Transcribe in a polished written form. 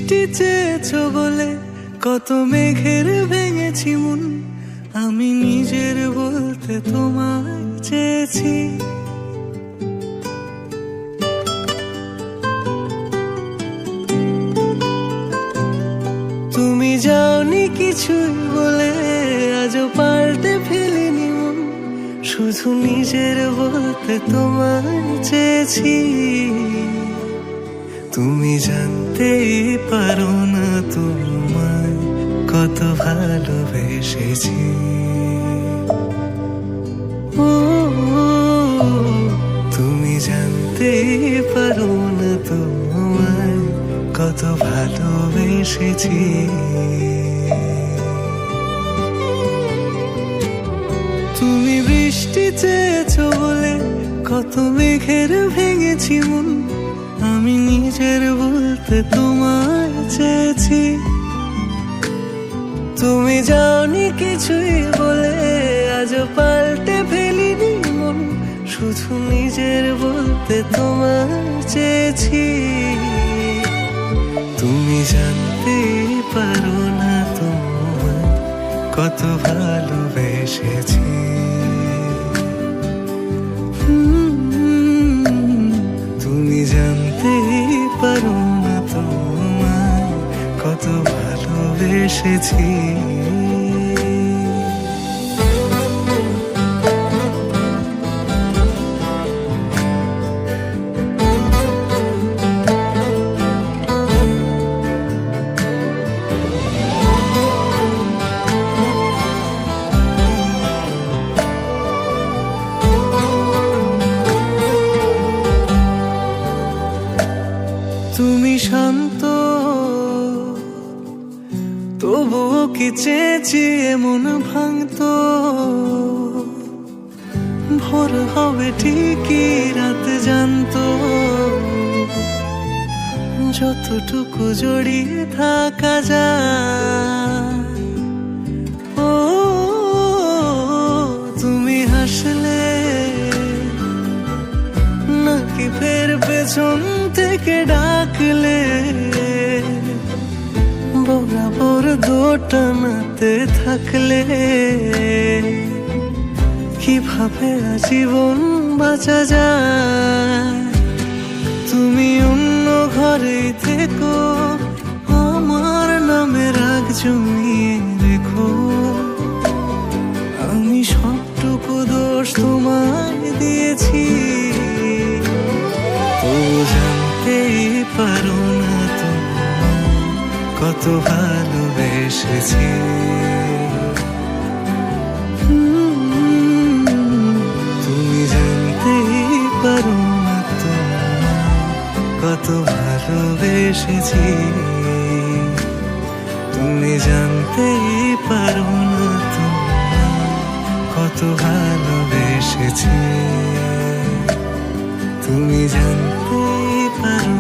বৃষ্টি চেয়েছো বলে কত মেঘের ভেঙেছি মন, আমি নিজের বলতে তোমায় চেয়েছি। তুমি যাওনি কিছুই বলে আজও পাল্টে ফেলিনি মন, শুধু নিজের বলতে তোমায় চেয়েছি। তুমি জানতেই পারো না তোমায় কত ভালোবেসেছি। ও তুমি জানতেই পারো না তোমায় কত ভালোবেসেছি। তুমি বৃষ্টি চেয়েছো বলে কত মেঘের ভেঙেছি মন, আমি নিজের বলতে তোমায় চেয়েছি। তুমি যাওনি কিছুই বলে আজও পাল্টে ফেলিনি মন, শুধু নিজের বলতে তোমায় চেয়েছি। তুমি জানতে পারো না তোমায় কত ভালোবেসেছি। তুমি জানতে পারো না তোমায় কত ভালোবেসেছি। তুমি শান্ত তবুও কি চেয়েছি এমন ভাঙতো, ভোর হবে ঠিকই রাত জানতো, যতটুকু জড়িয়ে থাকা যায়। ও তুমি হাসলে নাকি ফের পেছন থেকে ডাকলে, বরাবর দোটানাতে থাকলে কিভাবে আজীবন বাঁচা যায়। তুমি অন্য ঘরে থেকো, আমার নামে রাগ জমিয়ে রেখো, আমি সবটুকু দোষ তোমায় দিয়েছি। তো জানতেই পারো না তোমায় কত ভালোবেসেছি। তুমি জানতেই পারো না তোমায় কত ভালোবেসেছি। তুমি জানতেই পারো না তোমায় কত ভালোবেসেছি। তুমি জানতেই পারো